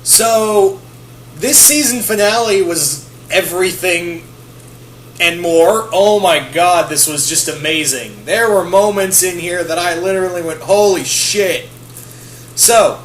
So, this season finale was everything and more. Oh my god, this was just amazing. There were moments in here that I literally went, holy shit. So,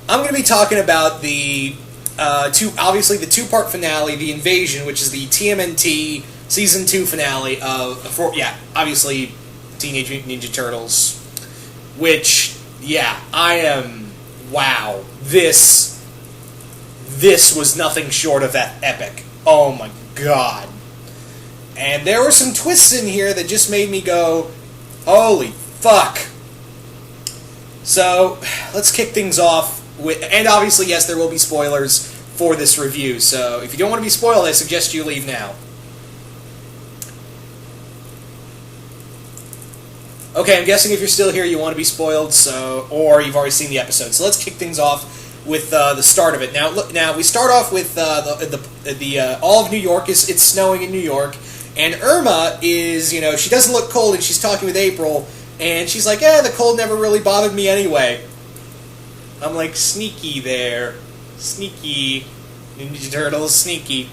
I'm going to be talking about the the two-part finale, The Invasion, which is the TMNT Season 2 finale of, obviously, Teenage Mutant Ninja Turtles, which, wow, this was nothing short of that epic. Oh my god. And there were some twists in here that just made me go, holy fuck. So, let's kick things off with, and obviously, yes, there will be spoilers for this review, so if you don't want to be spoiled, I suggest you leave now. Okay, I'm guessing if you're still here, you want to be spoiled, or you've already seen the episode. So let's kick things off with the start of it. Now we start off with all of New York. It's snowing in New York, and Irma is, she doesn't look cold, and she's talking with April, and she's like, the cold never really bothered me anyway. I'm like, sneaky there. Sneaky. Ninja Turtles, sneaky.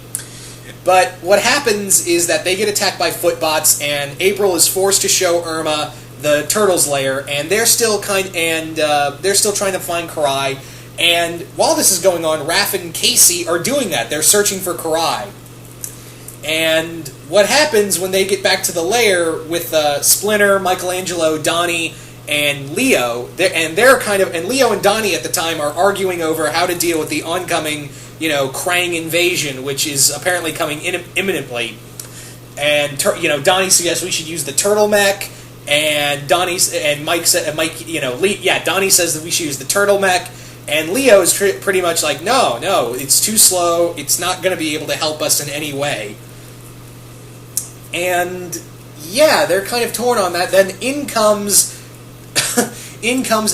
But what happens is that they get attacked by footbots, and April is forced to show Irma the Turtles' lair, and they're still trying to find Karai. And while this is going on, Raph and Casey are doing that. They're searching for Karai. And what happens when they get back to the lair with Splinter, Michelangelo, Donnie, and Leo, and Leo and Donnie at the time are arguing over how to deal with the oncoming, Krang invasion, which is apparently coming imminently. And Donnie suggests we should use the turtle mech, and Donnie says that we should use the turtle mech, and Leo is pretty much like, no, it's too slow, it's not going to be able to help us in any way. And they're kind of torn on that. Then in comes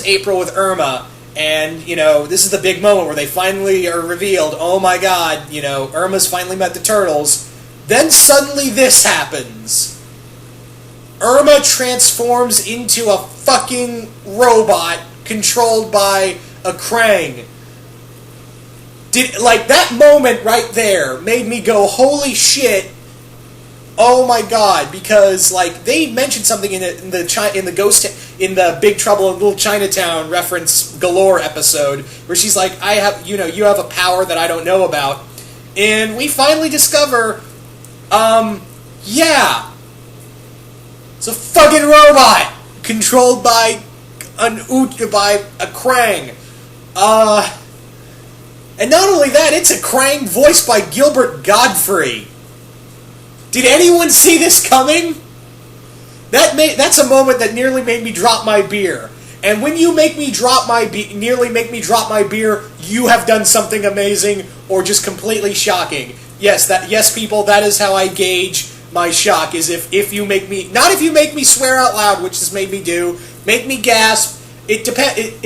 April with Irma, and, this is the big moment where they finally are revealed, oh my god, Irma's finally met the Turtles. Then suddenly this happens. Irma transforms into a fucking robot controlled by a Krang. That moment right there made me go, holy shit, oh my god, because they mentioned something in the Big Trouble in Little Chinatown reference galore episode where she's like, you have a power that I don't know about, and we finally discover, it's a fucking robot controlled by a Krang, and not only that, it's a Krang voiced by Gilbert Godfrey. Did anyone see this coming? That's a moment that nearly made me drop my beer. And when you nearly make me drop my beer, you have done something amazing or just completely shocking. Yes, people, that is how I gauge my shock. Is if you make me, not if you make me swear out loud, which this made me do, make me gasp. It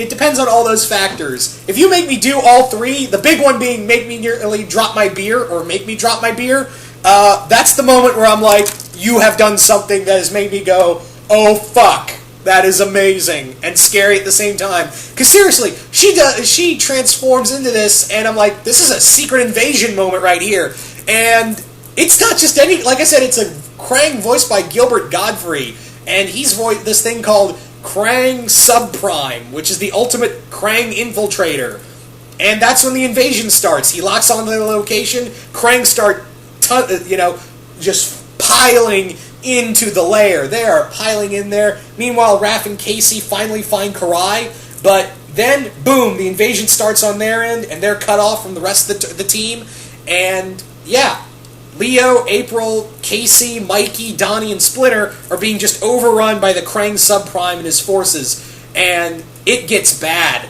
depends on all those factors. If you make me do all three, the big one being make me nearly drop my beer or make me drop my beer. That's the moment where I'm like, you have done something that has made me go, oh fuck, that is amazing, and scary at the same time. Because seriously, she transforms into this, and I'm like, this is a secret invasion moment right here. And it's not just like I said, it's a Krang voiced by Gilbert Godfrey, and he's voiced this thing called Krang Subprime, which is the ultimate Krang infiltrator. And that's when the invasion starts. He locks onto the location, Krang start just piling into the lair. They are piling in there. Meanwhile, Raph and Casey finally find Karai, but then, boom, the invasion starts on their end, and they're cut off from the rest of the team. And, Leo, April, Casey, Mikey, Donnie, and Splinter are being just overrun by the Krang Subprime and his forces. And it gets bad.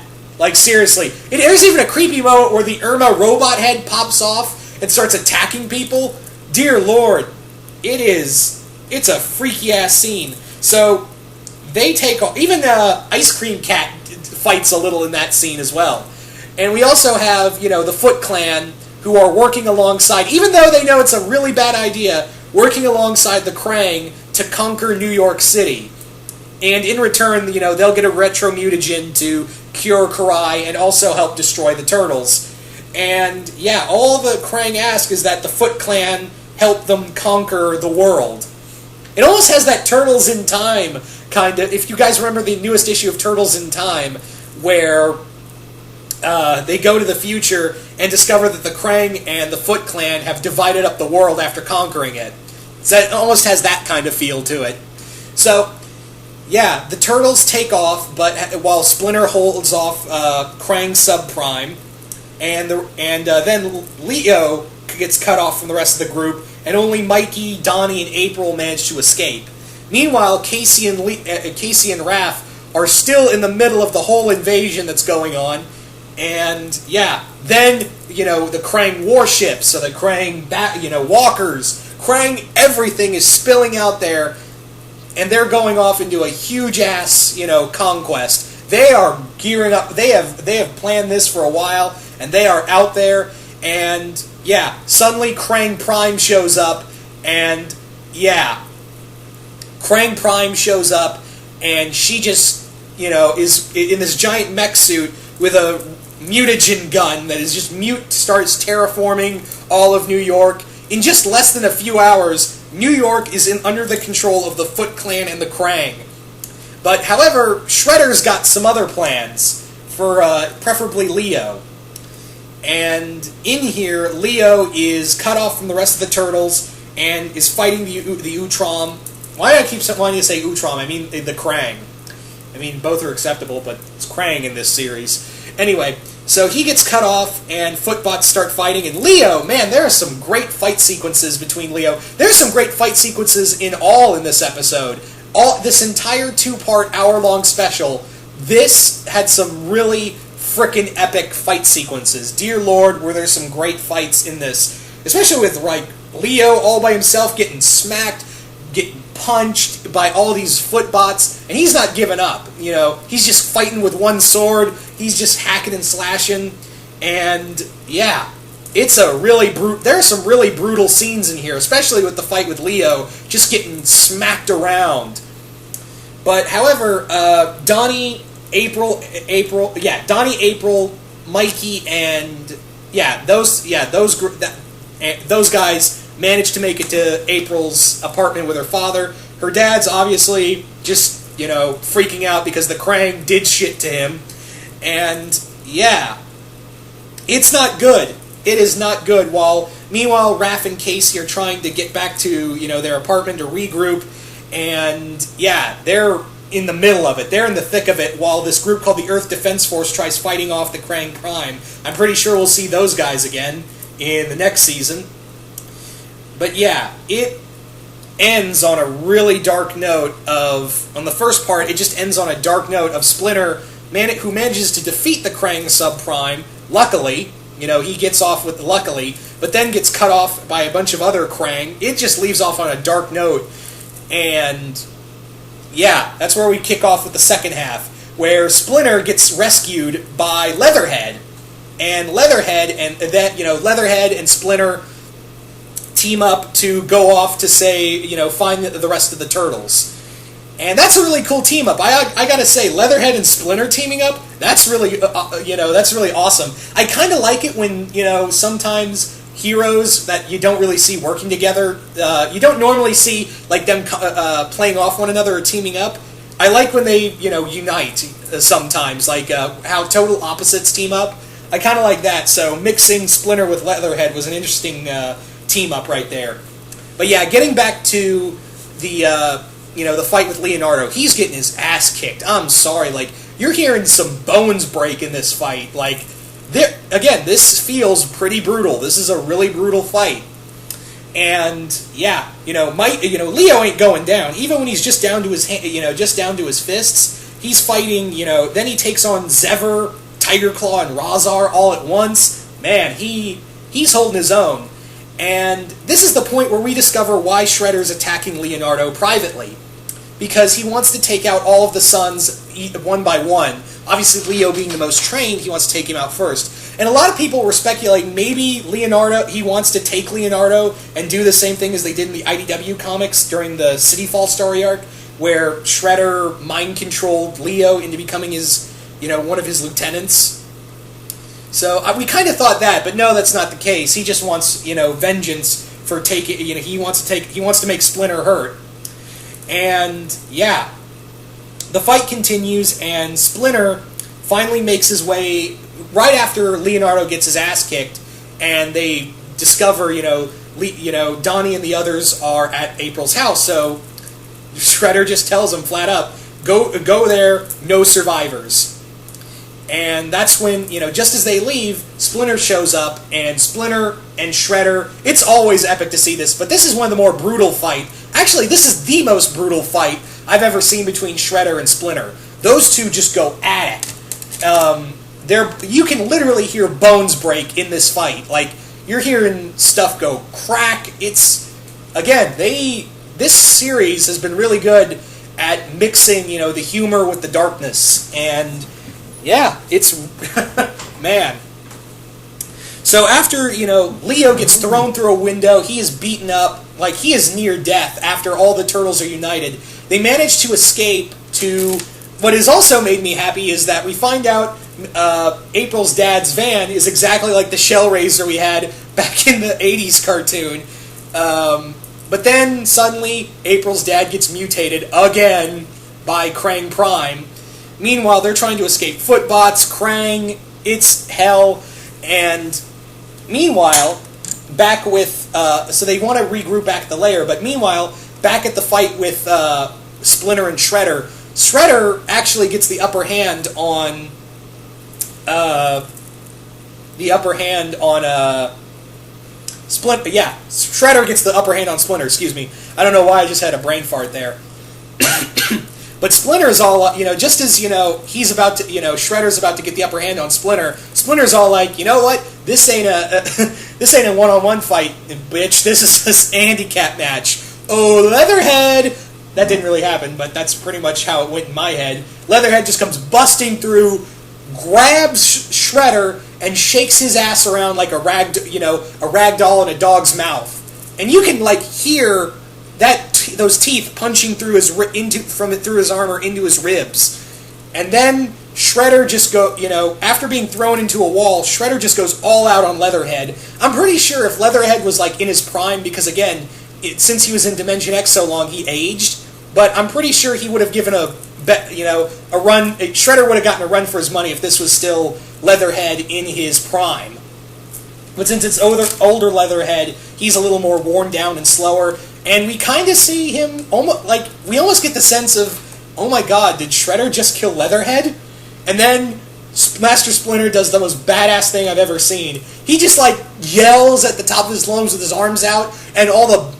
Seriously. There's even a creepy moment where the Irma robot head pops off and starts attacking people. Dear Lord, it's a freaky ass scene. So they take off. Even Ice Cream Cat fights a little in that scene as well. And we also have, the Foot Clan who are working alongside, even though they know it's a really bad idea, working alongside the Krang to conquer New York City. And in return, they'll get a retro mutagen to cure Karai and also help destroy the Turtles. And yeah, all the Krang ask is that the Foot Clan help them conquer the world. It almost has that Turtles in Time kind of, if you guys remember the newest issue of Turtles in Time, where they go to the future and discover that the Krang and the Foot Clan have divided up the world after conquering it. So it almost has that kind of feel to it. So, yeah, the Turtles take off, but while Splinter holds off Krang Subprime, and then Leo gets cut off from the rest of the group, and only Mikey, Donnie, and April manage to escape. Meanwhile, Casey and Raph are still in the middle of the whole invasion that's going on, and yeah, then the Krang warships, so the Krang walkers, Krang everything is spilling out there, and they're going off into a huge ass conquest. They are gearing up. They have planned this for a while, and they are out there. And yeah, suddenly Krang Prime shows up, and yeah, Krang Prime shows up, and she just is in this giant mech suit with a mutagen gun that is just starts terraforming all of New York. In just less than a few hours, New York is under the control of the Foot Clan and the Krang. But however, Shredder's got some other plans for preferably Leo. And in here, Leo is cut off from the rest of the Turtles and is fighting the Utrom. Why do I keep wanting to say Utrom? I mean the Krang. I mean, both are acceptable, but it's Krang in this series. Anyway, so he gets cut off, and Footbots start fighting, and Leo, man, there are some great fight sequences between Leo. There's some great fight sequences in this episode. This entire 2-part, hour-long special, this had some really frickin' epic fight sequences. Dear Lord, were there some great fights in this. Especially with, Leo all by himself getting smacked, getting punched by all these Footbots, and he's not giving up. He's just fighting with one sword. He's just hacking and slashing, and yeah, it's a really there are some really brutal scenes in here, especially with the fight with Leo, just getting smacked around. But however, Donnie, April, Mikey, and those guys managed to make it to April's apartment with her father. Her dad's obviously just freaking out because the Krang did shit to him. And yeah, it's not good. It is not good. Meanwhile, Raph and Casey are trying to get back to their apartment to regroup, and yeah, they're in the middle of it. They're in the thick of it. While this group called the Earth Defense Force tries fighting off the Krang Prime. I'm pretty sure we'll see those guys again in the next season. But yeah, it ends on a really dark note on the first part. It just ends on a dark note of Splinter, who manages to defeat the Krang Subprime, luckily. He gets off with luckily, but then gets cut off by a bunch of other Krang. It just leaves off on a dark note, and yeah, that's where we kick off with the second half, where Splinter gets rescued by Leatherhead, and Leatherhead and Splinter team up to go off to find the rest of the Turtles. And that's a really cool team up. I gotta say, Leatherhead and Splinter teaming up, that's really awesome. I kind of like it when, sometimes heroes that you don't really see working together, you don't normally see, them playing off one another or teaming up. I like when they, unite sometimes, how total opposites team up. I kind of like that, so mixing Splinter with Leatherhead was an interesting team up right there. But yeah, getting back to the fight with Leonardo, he's getting his ass kicked. I'm sorry, you're hearing some bones break in this fight. This feels pretty brutal. This is a really brutal fight. And yeah, Leo ain't going down. Even when he's just down to his just down to his fists, he's fighting. Then he takes on Zever, Tiger Claw, and Razar all at once. Man, he's holding his own. And this is the point where we discover why Shredder's attacking Leonardo privately. Because he wants to take out all of the sons one by one. Obviously, Leo being the most trained, he wants to take him out first. And a lot of people were speculating maybe he wants to take Leonardo and do the same thing as they did in the IDW comics during the City Fall story arc, where Shredder mind-controlled Leo into becoming his one of his lieutenants. So we kind of thought that, but no, that's not the case. He just wants, vengeance for taking. He wants to make Splinter hurt. And yeah, the fight continues, and Splinter finally makes his way right after Leonardo gets his ass kicked, and they discover, Donnie and the others are at April's house. So Shredder just tells him flat up, go there, no survivors. And that's when, just as they leave, Splinter shows up, and Splinter and Shredder, it's always epic to see this, but this is one of the more brutal fight. Actually, this is the most brutal fight I've ever seen between Shredder and Splinter. Those two just go at it. You can literally hear bones break in this fight. Like, you're hearing stuff go crack. It's, again, this series has been really good at mixing, the humor with the darkness, and yeah, it's, man. So after, Leo gets thrown through a window, he is beaten up, like he is near death after all the turtles are united. They manage to escape to, what has also made me happy is that we find out April's dad's van is exactly like the Shellraiser we had back in the 80s cartoon. But then, suddenly, April's dad gets mutated again by Krang Prime. Meanwhile, they're trying to escape Footbots, Krang, it's hell, and meanwhile, back with, so they want to regroup back at the lair, but meanwhile, back at the fight with Splinter and Shredder, Shredder actually gets the upper hand on, Splinter, yeah, Shredder gets the upper hand on Splinter, excuse me. I don't know why I just had a brain fart there. But Splinter's all, just as, he's about to, Shredder's about to get the upper hand on Splinter, Splinter's all like, you know what, this ain't a one-on-one fight, bitch, this is this handicap match. Oh, Leatherhead! That didn't really happen, but that's pretty much how it went in my head. Leatherhead just comes busting through, grabs Shredder, and shakes his ass around like a rag doll in a dog's mouth. And you can, hear those teeth punching through through his armor into his ribs. And then Shredder just after being thrown into a wall, Shredder just goes all out on Leatherhead. I'm pretty sure if Leatherhead was in his prime, because again, since he was in Dimension X so long, he aged. But I'm pretty sure he would have given a run. Shredder would have gotten a run for his money if this was still Leatherhead in his prime. But since it's older Leatherhead, he's a little more worn down and slower. And we kind of see him, we almost get the sense of, oh my god, did Shredder just kill Leatherhead? And then Master Splinter does the most badass thing I've ever seen. He just, yells at the top of his lungs with his arms out, and all the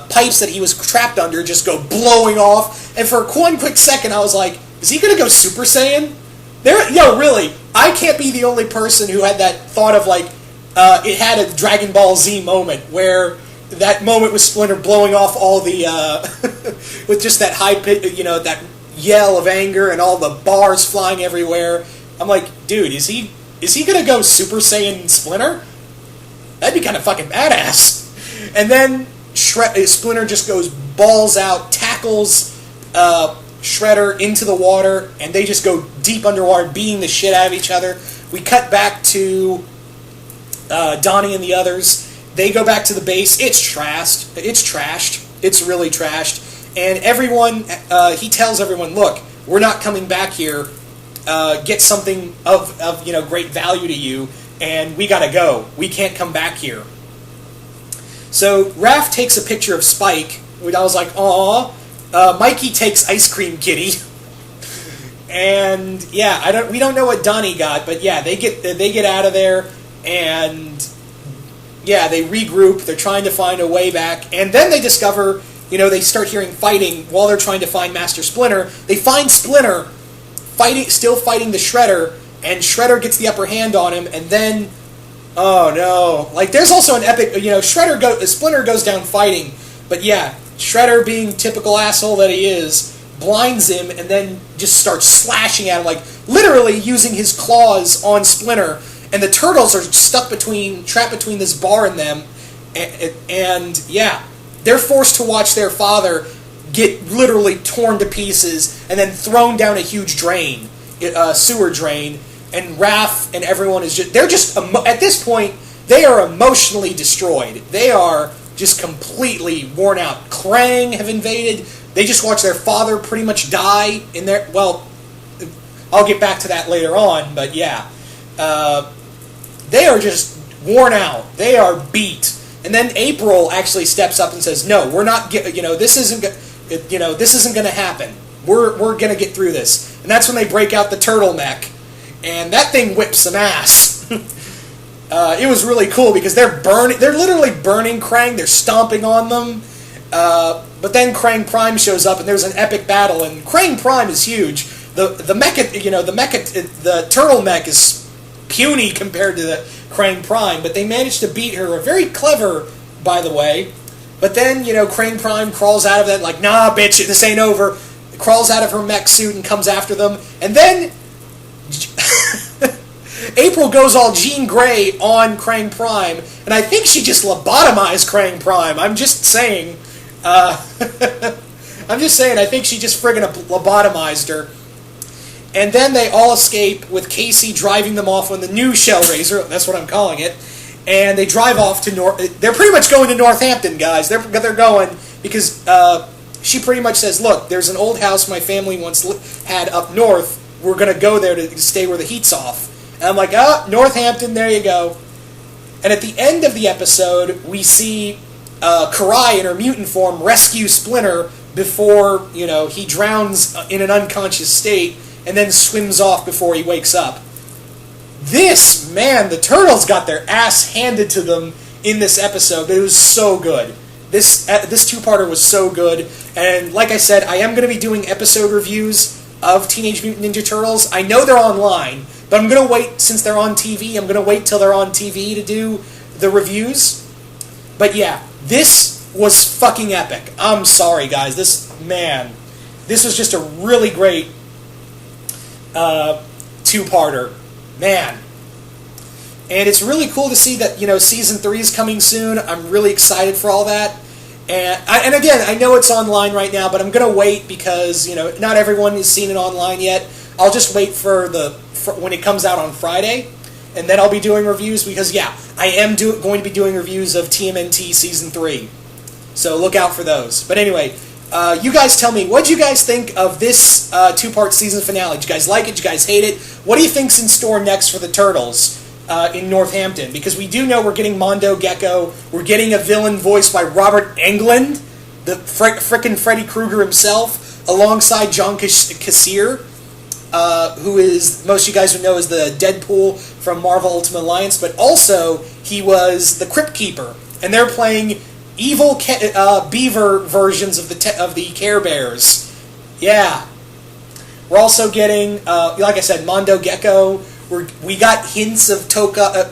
pipes that he was trapped under just go blowing off. And for one quick second, I was like, is he going to go Super Saiyan? Really, I can't be the only person who had that thought of, it had a Dragon Ball Z moment, where that moment with Splinter blowing off all the, with just that high pitch, that yell of anger and all the bars flying everywhere. I'm like, dude, is he gonna go Super Saiyan Splinter? That'd be kind of fucking badass. And then Splinter just goes balls out, tackles Shredder into the water, and they just go deep underwater, beating the shit out of each other. We cut back to Donnie and the others. They go back to the base. It's trashed. It's really trashed. And everyone, he tells everyone, look, we're not coming back here. Get something of great value to you, and we gotta go. We can't come back here. So Raph takes a picture of Spike. I was like, aw. Mikey takes Ice Cream Kitty. And yeah, we don't know what Donnie got, but yeah, they get out of there, and yeah, they regroup. They're trying to find a way back, and then they discover, they start hearing fighting while they're trying to find Master Splinter. They find Splinter still fighting the Shredder, and Shredder gets the upper hand on him, and then, oh no, there's also an epic, Splinter goes down fighting, but yeah, Shredder, being typical asshole that he is, blinds him and then just starts slashing at him, literally using his claws on Splinter, and the turtles are trapped between this bar and them, and yeah, they're forced to watch their father get literally torn to pieces and then thrown down a huge drain sewer drain, and Raph and everyone is just, they're just, at this point, they are emotionally destroyed. They are just completely worn out. Krang have invaded. They just watched their father pretty much die in their, well, I'll get back to that later on, but yeah. They are just worn out. They are beat. And then April actually steps up and says, "No, we're not. This isn't. This isn't going to happen. We're going to get through this." And that's when they break out the turtle mech, and that thing whips some ass. It was really cool because they're literally burning Krang. They're stomping on them. But then Krang Prime shows up, and there's an epic battle. And Krang Prime is huge. The turtle mech is puny compared to the Krang Prime, but they managed to beat her. Very clever, by the way. But then, Krang Prime crawls out of that, like, "Nah, bitch, this ain't over." Crawls out of her mech suit and comes after them. And then April goes all Jean Grey on Krang Prime, and I think she just lobotomized Krang Prime. I'm just saying. I think she just friggin' lobotomized her. And then they all escape with Casey driving them off on the new Shellraiser. That's what I'm calling it. And they drive off to They're pretty much going to Northampton, guys. They're going because she pretty much says, "Look, there's an old house my family once had up north. We're going to go there to stay where the heat's off." And I'm like, Northampton, there you go. And at the end of the episode, we see Karai in her mutant form rescue Splinter before, he drowns in an unconscious state and then swims off before he wakes up. The Turtles got their ass handed to them in this episode, but it was so good. This two-parter was so good, and like I said, I am going to be doing episode reviews of Teenage Mutant Ninja Turtles. I know they're online, but I'm going to wait, since they're on TV, I'm going to wait till they're on TV to do the reviews. But yeah, this was fucking epic. I'm sorry, guys. This was just a really great two-parter. Man. And it's really cool to see that, Season 3 is coming soon. I'm really excited for all that. And again, I know it's online right now, but I'm going to wait because, not everyone has seen it online yet. I'll just wait for when it comes out on Friday, and then I'll be doing reviews because, yeah, I am going to be doing reviews of TMNT Season 3. So look out for those. But anyway, you guys tell me, what did you guys think of this two-part season finale? Did you guys like it? Did you guys hate it? What do you think's in store next for the Turtles in Northampton? Because we do know we're getting Mondo Gecko. We're getting a villain voiced by Robert Englund, the frickin' Freddy Krueger himself, alongside John Kassir, who is, most of you guys would know as the Deadpool from Marvel Ultimate Alliance, but also he was the Crypt Keeper, and they're playing evil beaver versions of the Care Bears. Yeah. We're also getting, like I said, Mondo Gecko. We got hints of Toka.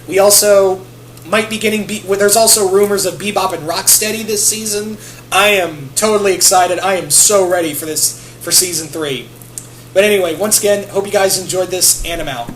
We also might be getting. There's also rumors of Bebop and Rocksteady this season. I am totally excited. I am so ready for Season 3. But anyway, once again, hope you guys enjoyed this, and I'm out.